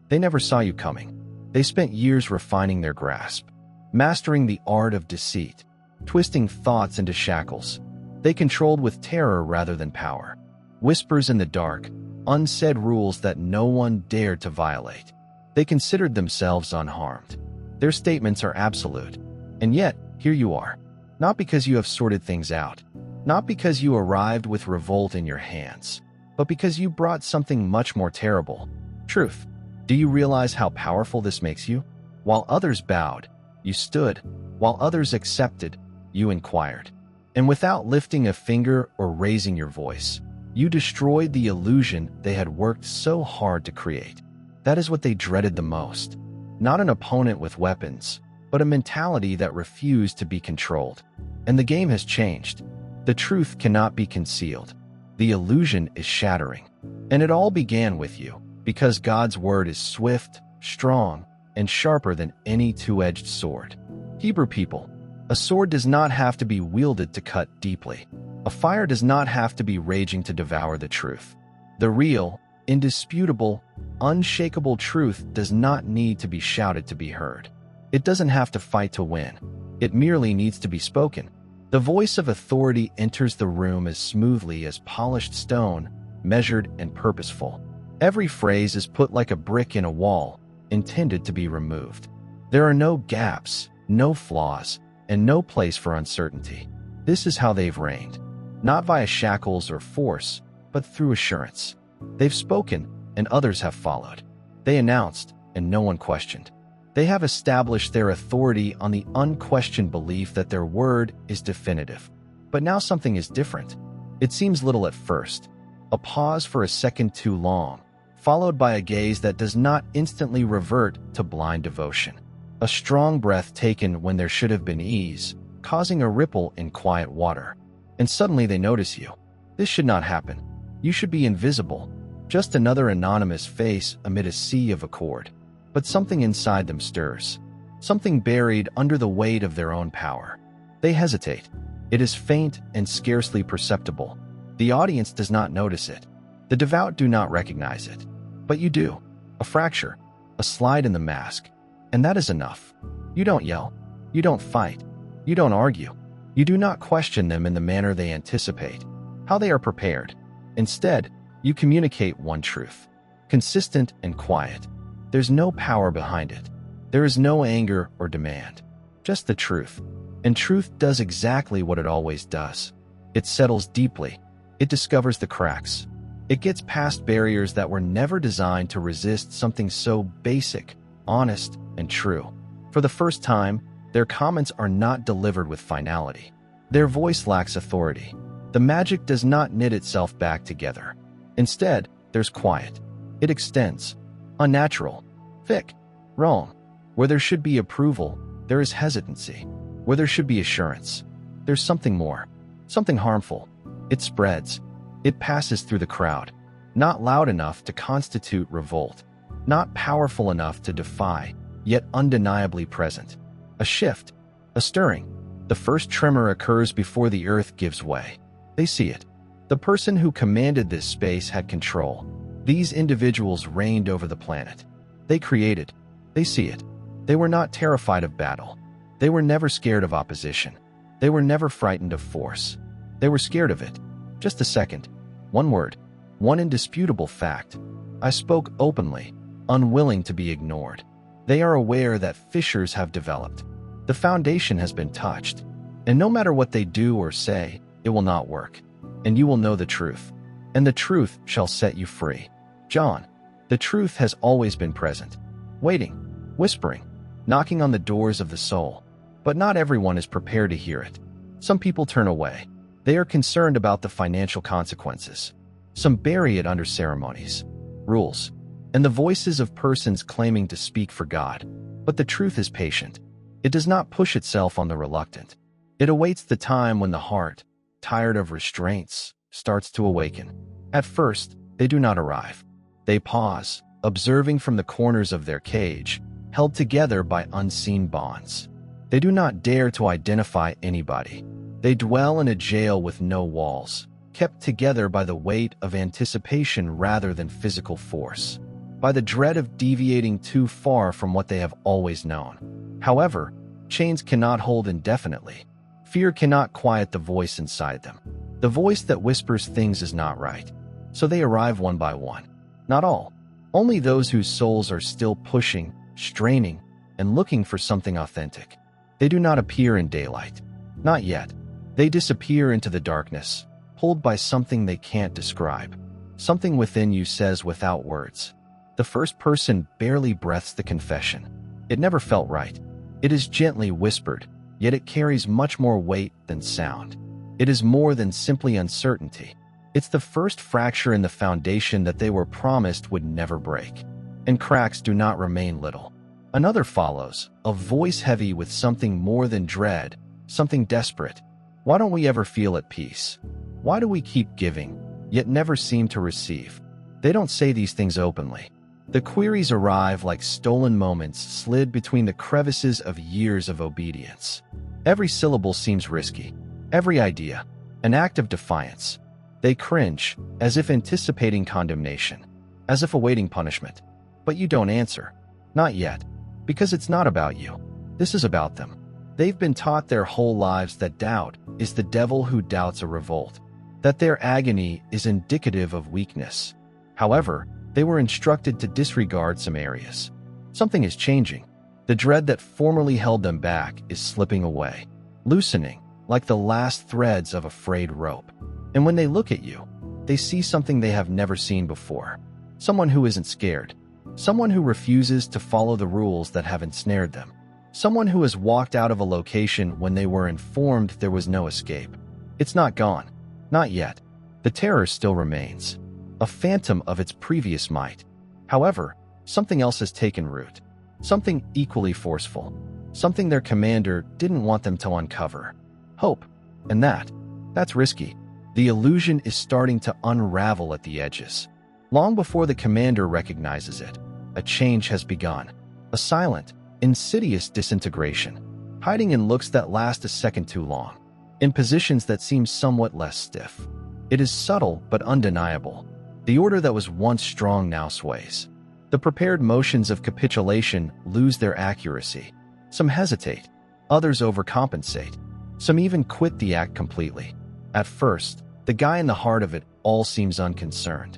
They never saw you coming. They spent years refining their grasp, mastering the art of deceit, twisting thoughts into shackles. They controlled with terror rather than power. Whispers in the dark, unsaid rules that no one dared to violate. They considered themselves unharmed. Their statements are absolute. And yet, here you are. Not because you have sorted things out, not because you arrived with revolt in your hands, but because you brought something much more terrible: truth. Do you realize how powerful this makes you? While others bowed, you stood. While others accepted, you inquired. And without lifting a finger or raising your voice, you destroyed the illusion they had worked so hard to create. That is what they dreaded the most. Not an opponent with weapons, but a mentality that refused to be controlled. And the game has changed. The truth cannot be concealed. The illusion is shattering. And it all began with you, because God's word is swift, strong, and sharper than any two-edged sword. Hebrew people, a sword does not have to be wielded to cut deeply. A fire does not have to be raging to devour the truth. The real, indisputable, unshakable truth does not need to be shouted to be heard. It doesn't have to fight to win. It merely needs to be spoken. The voice of authority enters the room as smoothly as polished stone, measured and purposeful. Every phrase is put like a brick in a wall, intended to be removed. There are no gaps, no flaws, and no place for uncertainty. This is how they've reigned. Not via shackles or force, but through assurance. They've spoken, and others have followed. They announced, and no one questioned. They have established their authority on the unquestioned belief that their word is definitive. But now something is different. It seems little at first. A pause for a second too long, followed by a gaze that does not instantly revert to blind devotion. A strong breath taken when there should have been ease, causing a ripple in quiet water. And suddenly they notice you. This should not happen. You should be invisible, just another anonymous face amid a sea of accord. But something inside them stirs, something buried under the weight of their own power. They hesitate. It is faint and scarcely perceptible. The audience does not notice it. The devout do not recognize it. But you do. A fracture, a slide in the mask. And that is enough. You don't yell. You don't fight. You don't argue. You do not question them in the manner they anticipate, how they are prepared. Instead, you communicate one truth, consistent and quiet. There's no power behind it. There is no anger or demand, just the truth. And truth does exactly what it always does. It settles deeply. It discovers the cracks. It gets past barriers that were never designed to resist something so basic, honest, and true. For the first time, their comments are not delivered with finality. Their voice lacks authority. The magic does not knit itself back together. Instead, there's quiet. It extends. Unnatural. Thick. Wrong. Where there should be approval, there is hesitancy. Where there should be assurance, there's something more. Something harmful. It spreads. It passes through the crowd. Not loud enough to constitute revolt. Not powerful enough to defy, yet undeniably present. A shift. A stirring. The first tremor occurs before the earth gives way. They see it. The person who commanded this space had control. These individuals reigned over the planet. They created. They see it. They were not terrified of battle. They were never scared of opposition. They were never frightened of force. They were scared of it. Just a second. One word. One indisputable fact. I spoke openly, unwilling to be ignored. They are aware that fissures have developed. The foundation has been touched. And no matter what they do or say, it will not work. And you will know the truth. And the truth shall set you free. John, the truth has always been present. Waiting, whispering, knocking on the doors of the soul. But not everyone is prepared to hear it. Some people turn away. They are concerned about the financial consequences. Some bury it under ceremonies, rules, and the voices of persons claiming to speak for God. But the truth is patient. It does not push itself on the reluctant. It awaits the time when the heart, tired of restraints, starts to awaken. At first, they do not arrive. They pause, observing from the corners of their cage, held together by unseen bonds. They do not dare to identify anybody. They dwell in a jail with no walls, kept together by the weight of anticipation rather than physical force. by the dread of deviating too far from what they have always known. However, chains cannot hold indefinitely. Fear cannot quiet the voice inside them, the voice that whispers things is not right. So they arrive one by one. Not all. Only those whose souls are still pushing, straining, and looking for something authentic. They do not appear in daylight. Not yet. They disappear into the darkness, pulled by something they can't describe. Something within you says without words. The first person barely breaths the confession. It never felt right. It is gently whispered, yet it carries much more weight than sound. It is more than simply uncertainty. It's the first fracture in the foundation that they were promised would never break. And cracks do not remain little. Another follows, a voice heavy with something more than dread, something desperate. Why don't we ever feel at peace? Why do we keep giving, yet never seem to receive? They don't say these things openly. The queries arrive like stolen moments slid between the crevices of years of obedience. Every syllable seems risky. Every idea, an act of defiance. They cringe, as if anticipating condemnation, as if awaiting punishment. But you don't answer. Not yet. Because it's not about you. This is about them. They've been taught their whole lives that doubt is the devil who doubts a revolt, that their agony is indicative of weakness. However, they were instructed to disregard some areas. Something is changing. The dread that formerly held them back is slipping away, loosening, like the last threads of a frayed rope. And when they look at you, they see something they have never seen before. Someone who isn't scared. Someone who refuses to follow the rules that have ensnared them. Someone who has walked out of a location when they were informed there was no escape. It's not gone. Not yet. The terror still remains, a phantom of its previous might. However, something else has taken root. Something equally forceful. Something their commander didn't want them to uncover. Hope. And that's risky. The illusion is starting to unravel at the edges. Long before the commander recognizes it, a change has begun. A silent, insidious disintegration, hiding in looks that last a second too long, in positions that seem somewhat less stiff. It is subtle but undeniable. The order that was once strong now sways. The prepared motions of capitulation lose their accuracy. Some hesitate, others overcompensate. Some even quit the act completely. At first, the guy in the heart of it all seems unconcerned.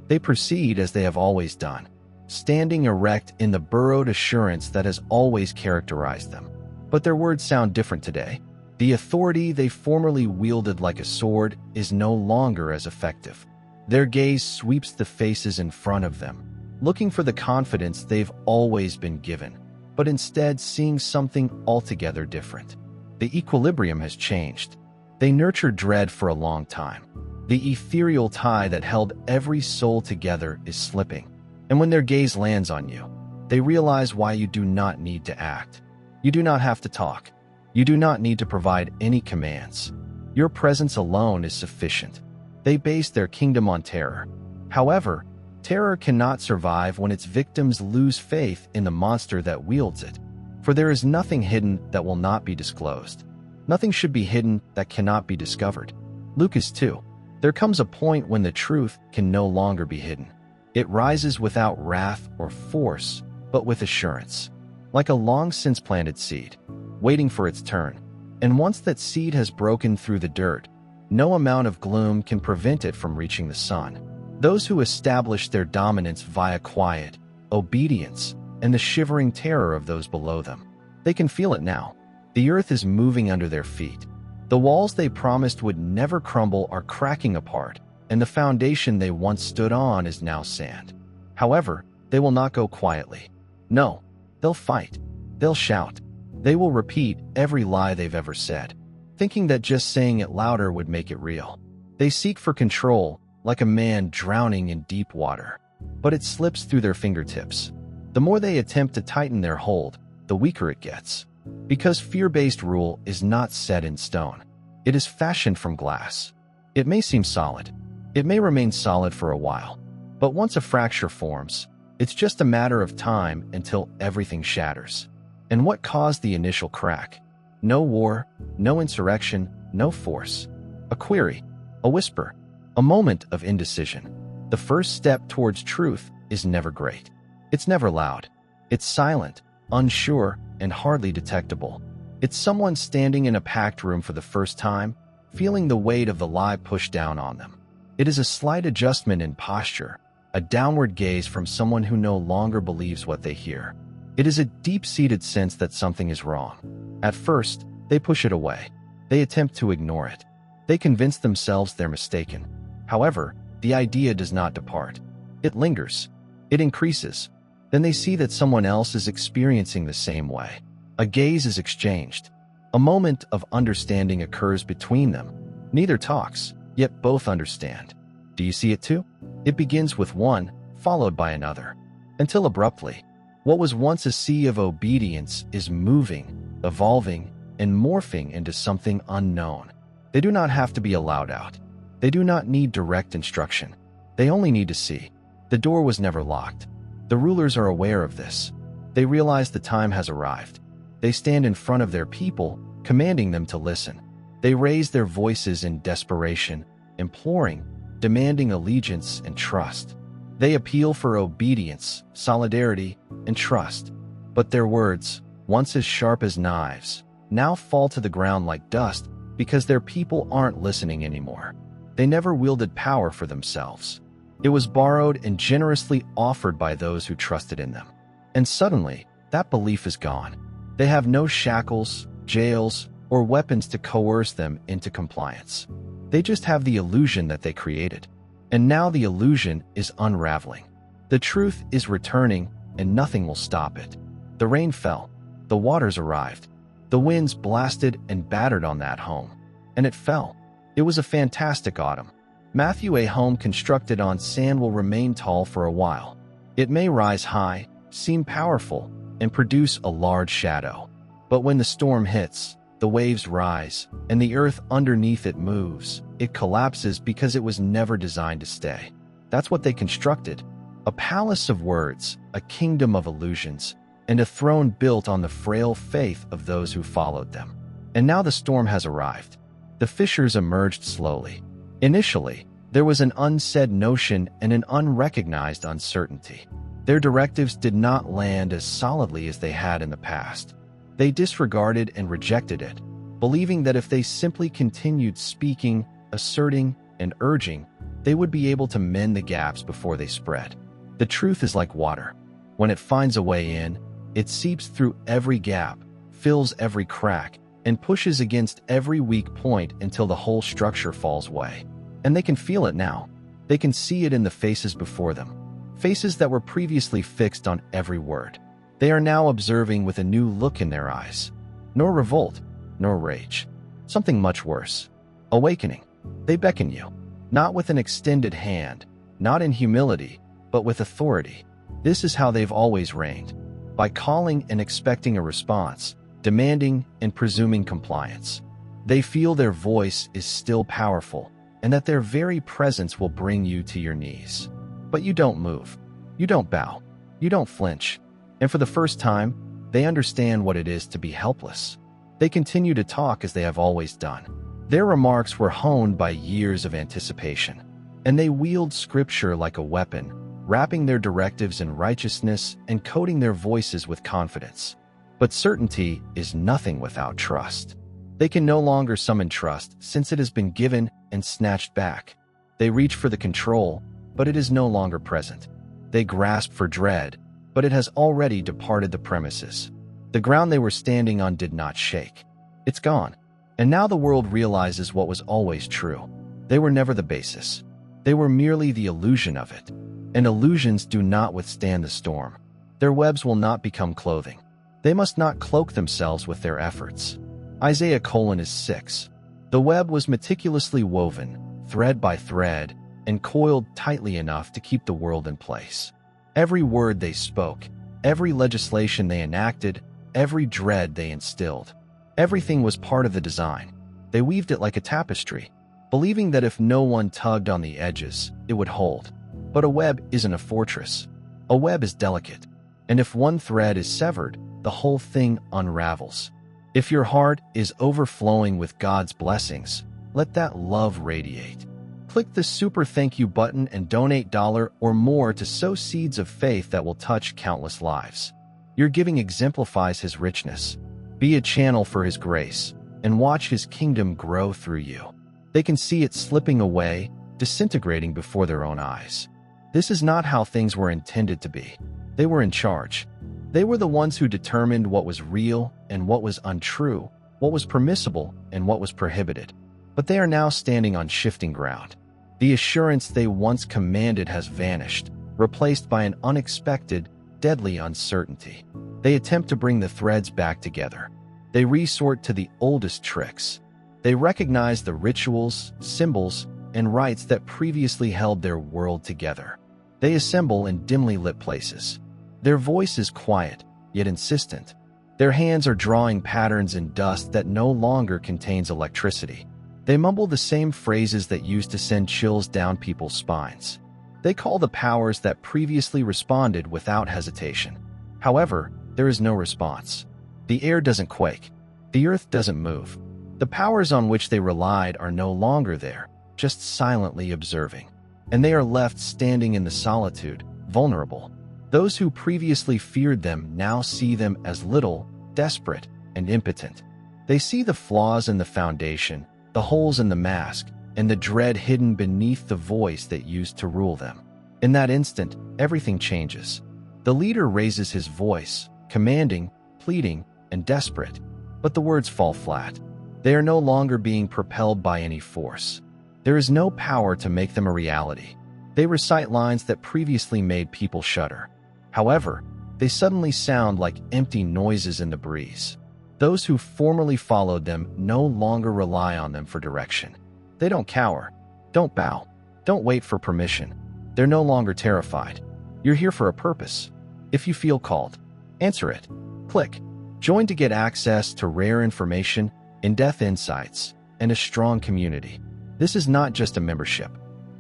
They proceed as they have always done, standing erect in the burrowed assurance that has always characterized them. But their words sound different today. The authority they formerly wielded like a sword is no longer as effective. Their gaze sweeps the faces in front of them, looking for the confidence they've always been given, but instead seeing something altogether different. The equilibrium has changed. They nurtured dread for a long time. The ethereal tie that held every soul together is slipping. And when their gaze lands on you, they realize why you do not need to act. You do not have to talk. You do not need to provide any commands. Your presence alone is sufficient. They base their kingdom on terror. However, terror cannot survive when its victims lose faith in the monster that wields it. For there is nothing hidden that will not be disclosed. Nothing should be hidden that cannot be discovered. Lucas 2. There comes a point when the truth can no longer be hidden. It rises without wrath or force, but with assurance, like a long-since planted seed, waiting for its turn. And once that seed has broken through the dirt, no amount of gloom can prevent it from reaching the sun. Those who establish their dominance via quiet, obedience, and the shivering terror of those below them. They can feel it now. The earth is moving under their feet. The walls they promised would never crumble are cracking apart, and the foundation they once stood on is now sand. However, they will not go quietly. No, they'll fight. They'll shout. They will repeat every lie they've ever said, thinking that just saying it louder would make it real. They seek for control, like a man drowning in deep water, but it slips through their fingertips. The more they attempt to tighten their hold, the weaker it gets. Because fear-based rule is not set in stone. It is fashioned from glass. It may seem solid. It may remain solid for a while. But once a fracture forms, it's just a matter of time until everything shatters. And what caused the initial crack? No war, no insurrection, no force. A query, a whisper, a moment of indecision. The first step towards truth is never great. It's never loud. It's silent, unsure, and hardly detectable. It's someone standing in a packed room for the first time, feeling the weight of the lie pushed down on them. It is a slight adjustment in posture, a downward gaze from someone who no longer believes what they hear. It is a deep-seated sense that something is wrong. At first, they push it away. They attempt to ignore it. They convince themselves they're mistaken. However, the idea does not depart. It lingers. It increases. Then they see that someone else is experiencing the same way. A gaze is exchanged. A moment of understanding occurs between them. Neither talks, yet both understand. Do you see it too? It begins with one, followed by another. Until abruptly, what was once a sea of obedience is moving, evolving, and morphing into something unknown. They do not have to be allowed out. They do not need direct instruction. They only need to see. The door was never locked. The rulers are aware of this. They realize the time has arrived. They stand in front of their people, commanding them to listen. They raise their voices in desperation, imploring, demanding allegiance and trust. They appeal for obedience, solidarity, and trust. But their words, once as sharp as knives, now fall to the ground like dust because their people aren't listening anymore. They never wielded power for themselves. It was borrowed and generously offered by those who trusted in them. And suddenly, that belief is gone. They have no shackles, jails, or weapons to coerce them into compliance. They just have the illusion that they created. And now the illusion is unraveling. The truth is returning, and nothing will stop it. The rain fell. The waters arrived. The winds blasted and battered on that home. And it fell. It was a fantastic autumn. Matthew, a home constructed on sand will remain tall for a while. It may rise high, seem powerful, and produce a large shadow. But when the storm hits, the waves rise, and the earth underneath it moves. It collapses because it was never designed to stay. That's what they constructed. A palace of words, a kingdom of illusions, and a throne built on the frail faith of those who followed them. And now the storm has arrived. The fissures emerged slowly. Initially, there was an unsaid notion and an unrecognized uncertainty. Their directives did not land as solidly as they had in the past. They disregarded and rejected it, believing that if they simply continued speaking, asserting, and urging, they would be able to mend the gaps before they spread. The truth is like water. When it finds a way in, it seeps through every gap, fills every crack, and pushes against every weak point until the whole structure falls away. And they can feel it now. They can see it in the faces before them, faces that were previously fixed on every word. They are now observing with a new look in their eyes. Nor revolt, nor rage. Something much worse. Awakening. They beckon you. Not with an extended hand, not in humility, but with authority. This is how they've always reigned. By calling and expecting a response, demanding and presuming compliance. They feel their voice is still powerful, and that their very presence will bring you to your knees. But you don't move. You don't bow. You don't flinch. And for the first time, they understand what it is to be helpless. They continue to talk as they have always done. Their remarks were honed by years of anticipation, and they wield scripture like a weapon, wrapping their directives in righteousness and coating their voices with confidence. But certainty is nothing without trust. They can no longer summon trust since it has been given and snatched back. They reach for the control, but it is no longer present. They grasp for dread, but it has already departed the premises. The ground they were standing on did not shake. It's gone. And now the world realizes what was always true. They were never the basis. They were merely the illusion of it. And illusions do not withstand the storm. Their webs will not become clothing. They must not cloak themselves with their efforts. Isaiah 6. The web was meticulously woven, thread by thread, and coiled tightly enough to keep the world in place. Every word they spoke, every legislation they enacted, every dread they instilled. Everything was part of the design. They weaved it like a tapestry, believing that if no one tugged on the edges, it would hold. But a web isn't a fortress. A web is delicate, and if one thread is severed, the whole thing unravels. If your heart is overflowing with God's blessings, let that love radiate. Click the super thank you button and donate $1 or more to sow seeds of faith that will touch countless lives. Your giving exemplifies his richness. Be a channel for his grace and watch his kingdom grow through you. They can see it slipping away, disintegrating before their own eyes. This is not how things were intended to be. They were in charge. They were the ones who determined what was real and what was untrue, what was permissible and what was prohibited. But they are now standing on shifting ground. The assurance they once commanded has vanished, replaced by an unexpected, deadly uncertainty. They attempt to bring the threads back together. They resort to the oldest tricks. They recognize the rituals, symbols, and rites that previously held their world together. They assemble in dimly lit places. Their voice is quiet, yet insistent. Their hands are drawing patterns in dust that no longer contains electricity. They mumble the same phrases that used to send chills down people's spines. They call the powers that previously responded without hesitation. However, there is no response. The air doesn't quake. The earth doesn't move. The powers on which they relied are no longer there, just silently observing. And they are left standing in the solitude, vulnerable. Those who previously feared them now see them as little, desperate, and impotent. They see the flaws in the foundation, the holes in the mask, and the dread hidden beneath the voice that used to rule them. In that instant, everything changes. The leader raises his voice, commanding, pleading, and desperate. But the words fall flat. They are no longer being propelled by any force. There is no power to make them a reality. They recite lines that previously made people shudder. However, they suddenly sound like empty noises in the breeze. Those who formerly followed them no longer rely on them for direction. They don't cower, don't bow, don't wait for permission. They're no longer terrified. You're here for a purpose. If you feel called, answer it. Click join to get access to rare information, in-depth insights, and a strong community. This is not just a membership.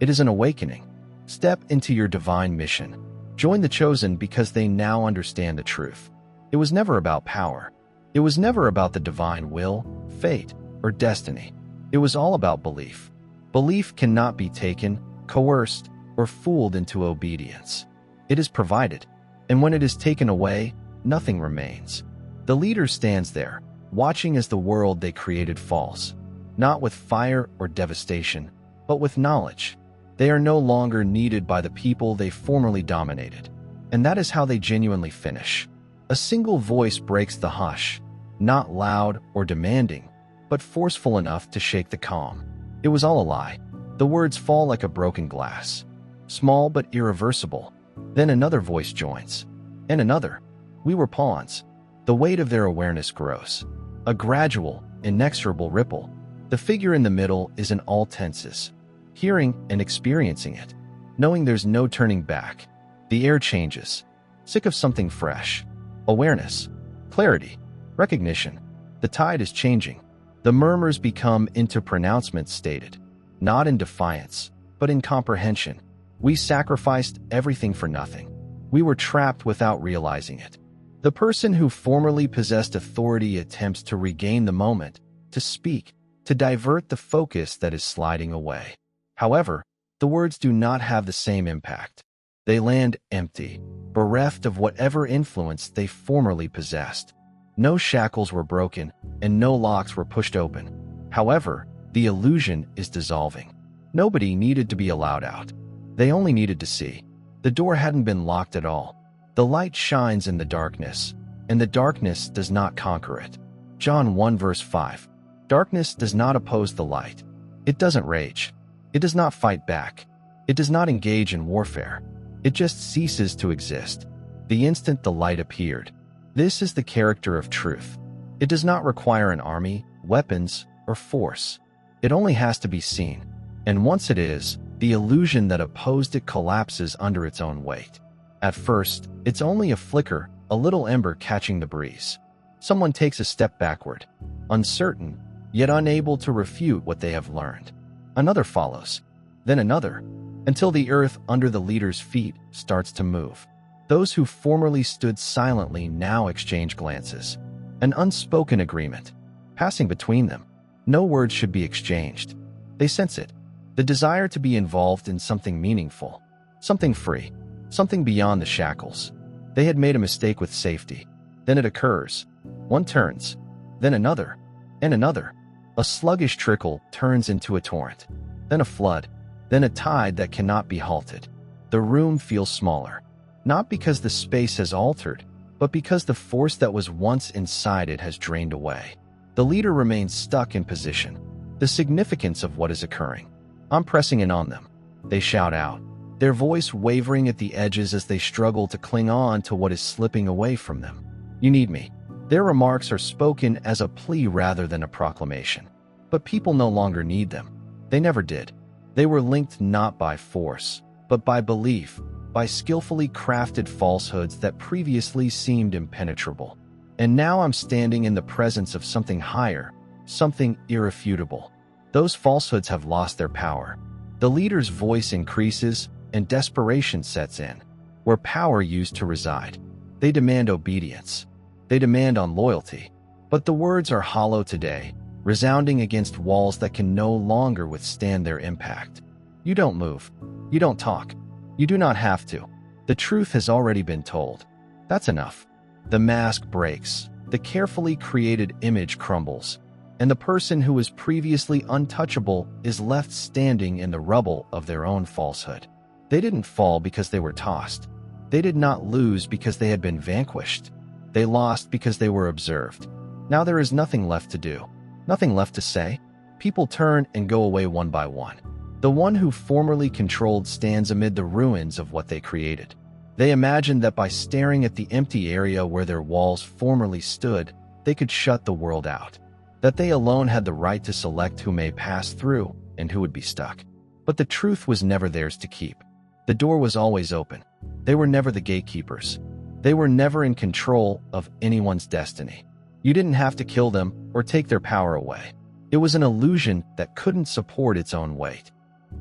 It is an awakening. Step into your divine mission. Join the chosen because they now understand the truth. It was never about power. It was never about the divine will, fate, or destiny. It was all about belief. Belief cannot be taken, coerced, or fooled into obedience. It is provided, and when it is taken away, nothing remains. The leader stands there, watching as the world they created falls, not with fire or devastation, but with knowledge. They are no longer needed by the people they formerly dominated. And that is how they genuinely finish. A single voice breaks the hush, not loud or demanding, but forceful enough to shake the calm. It was all a lie. The words fall like a broken glass, small but irreversible. Then another voice joins, and another. We were pawns. The weight of their awareness grows. A gradual, inexorable ripple. The figure in the middle is in all tenses, hearing and experiencing it, knowing there's no turning back. The air changes. Sick of something fresh. Awareness, clarity, recognition. The tide is changing. The murmurs become into pronouncements stated, not in defiance, but in comprehension. We sacrificed everything for nothing. We were trapped without realizing it. The person who formerly possessed authority attempts to regain the moment, to speak, to divert the focus that is sliding away. However, the words do not have the same impact. They land empty, bereft of whatever influence they formerly possessed. No shackles were broken, and no locks were pushed open. However, the illusion is dissolving. Nobody needed to be allowed out. They only needed to see. The door hadn't been locked at all. The light shines in the darkness, and the darkness does not conquer it. John 1 verse 5. Darkness does not oppose the light. It doesn't rage. It does not fight back. It does not engage in warfare. It just ceases to exist. The instant the light appeared. This is the character of truth. It does not require an army, weapons, or force. It only has to be seen. And once it is, the illusion that opposed it collapses under its own weight. At first, it's only a flicker, a little ember catching the breeze. Someone takes a step backward, uncertain, yet unable to refute what they have learned. Another follows, then another, until the earth under the leader's feet starts to move. Those who formerly stood silently now exchange glances. An unspoken agreement, passing between them. No words should be exchanged. They sense it. the desire to be involved in something meaningful, something free, something beyond the shackles. They had made a mistake with safety. Then it occurs. One turns, then another, and another. A sluggish trickle turns into a torrent, then a flood, then a tide that cannot be halted. The room feels smaller, not because the space has altered, but because the force that was once inside it has drained away. The leader remains stuck in position. The significance of what is occurring. I'm pressing in on them. They shout out, their voice wavering at the edges as they struggle to cling on to what is slipping away from them. You need me. Their remarks are spoken as a plea rather than a proclamation. But people no longer need them. They never did. They were linked not by force, but by belief, by skillfully crafted falsehoods that previously seemed impenetrable. And now I'm standing in the presence of something higher, something irrefutable. Those falsehoods have lost their power. The leader's voice increases, and desperation sets in, where power used to reside. They demand obedience. They demand on loyalty. But the words are hollow today, resounding against walls that can no longer withstand their impact. You don't move. You don't talk. You do not have to. The truth has already been told. That's enough. The mask breaks. The carefully created image crumbles. And the person who was previously untouchable is left standing in the rubble of their own falsehood. They didn't fall because they were tossed. They did not lose because they had been vanquished. They lost because they were observed. Now there is nothing left to do. Nothing left to say. People turn and go away one by one. The one who formerly controlled stands amid the ruins of what they created. They imagined that by staring at the empty area where their walls formerly stood, they could shut the world out. That they alone had the right to select who may pass through and who would be stuck. But the truth was never theirs to keep. The door was always open. They were never the gatekeepers. They were never in control of anyone's destiny. You didn't have to kill them or take their power away. It was an illusion that couldn't support its own weight.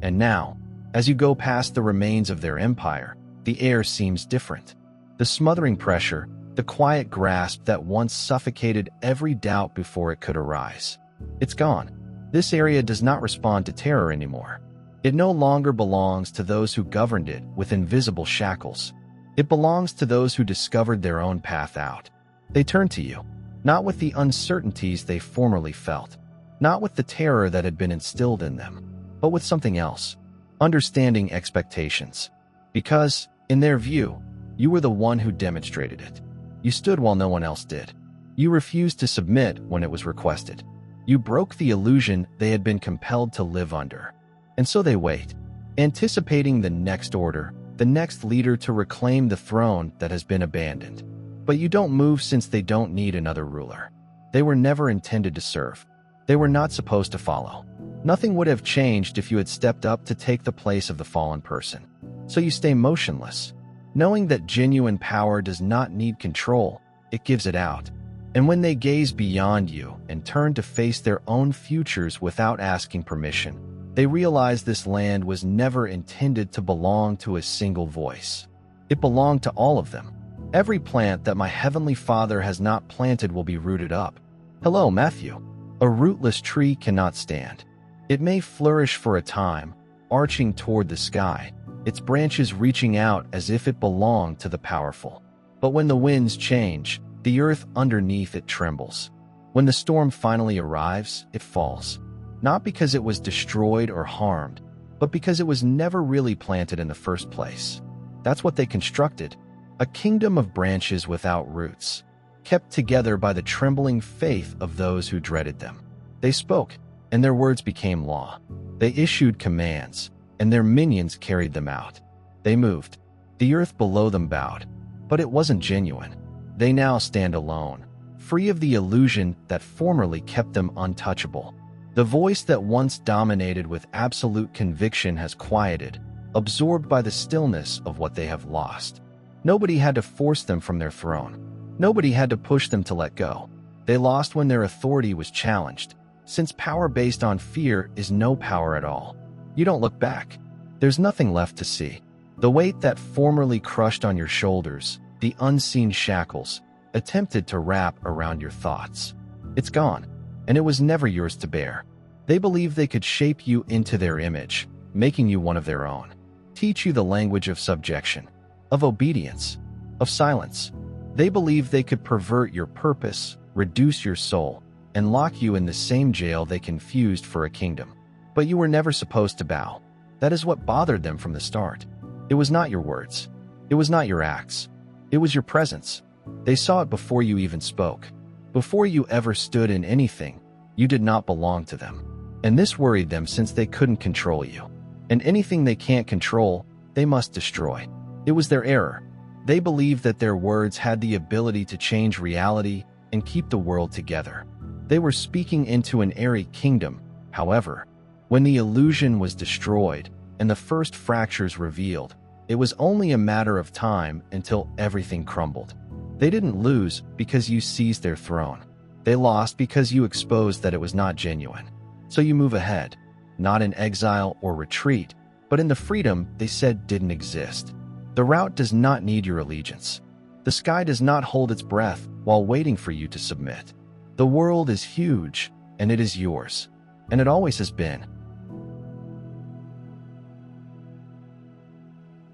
And now, as you go past the remains of their empire, the air seems different. The smothering pressure, the quiet grasp that once suffocated every doubt before it could arise. It's gone. This area does not respond to terror anymore. It no longer belongs to those who governed it with invisible shackles. It belongs to those who discovered their own path out. They turn to you, not with the uncertainties they formerly felt, not with the terror that had been instilled in them, but with something else, understanding expectations. Because, in their view, you were the one who demonstrated it. You stood while no one else did. You refused to submit when it was requested. You broke the illusion they had been compelled to live under. And so they wait, anticipating the next order, the next leader to reclaim the throne that has been abandoned. But you don't move since they don't need another ruler. They were never intended to serve. They were not supposed to follow. Nothing would have changed if you had stepped up to take the place of the fallen person. So you stay motionless, knowing that genuine power does not need control, it gives it out. And when they gaze beyond you and turn to face their own futures without asking permission, they realize this land was never intended to belong to a single voice. It belonged to all of them. Every plant that my heavenly Father has not planted will be rooted up. Hello, Matthew. A rootless tree cannot stand. It may flourish for a time, arching toward the sky, its branches reaching out as if it belonged to the powerful. But when the winds change, the earth underneath it trembles. When the storm finally arrives, it falls. Not because it was destroyed or harmed, but because it was never really planted in the first place. That's what they constructed, a kingdom of branches without roots, kept together by the trembling faith of those who dreaded them. They spoke, and their words became law. They issued commands, and their minions carried them out. They moved. The earth below them bowed, but it wasn't genuine. They now stand alone, free of the illusion that formerly kept them untouchable. The voice that once dominated with absolute conviction has quieted, absorbed by the stillness of what they have lost. Nobody had to force them from their throne. Nobody had to push them to let go. They lost when their authority was challenged, since power based on fear is no power at all. You don't look back. There's nothing left to see. The weight that formerly crushed on your shoulders, the unseen shackles, attempted to wrap around your thoughts. It's gone, and it was never yours to bear. They believed they could shape you into their image, making you one of their own. Teach you the language of subjection, of obedience, of silence. They believed they could pervert your purpose, reduce your soul, and lock you in the same jail they confused for a kingdom. But you were never supposed to bow. That is what bothered them from the start. It was not your words. It was not your acts. It was your presence. They saw it before you even spoke. Before you ever stood in anything, you did not belong to them. And this worried them since they couldn't control you. And anything they can't control, they must destroy. It was their error. They believed that their words had the ability to change reality and keep the world together. They were speaking into an airy kingdom, however. When the illusion was destroyed and the first fractures revealed, it was only a matter of time until everything crumbled. They didn't lose because you seized their throne. They lost because you exposed that it was not genuine. So you move ahead, not in exile or retreat, but in the freedom they said didn't exist. The route does not need your allegiance. The sky does not hold its breath while waiting for you to submit. The world is huge, and it is yours, and it always has been.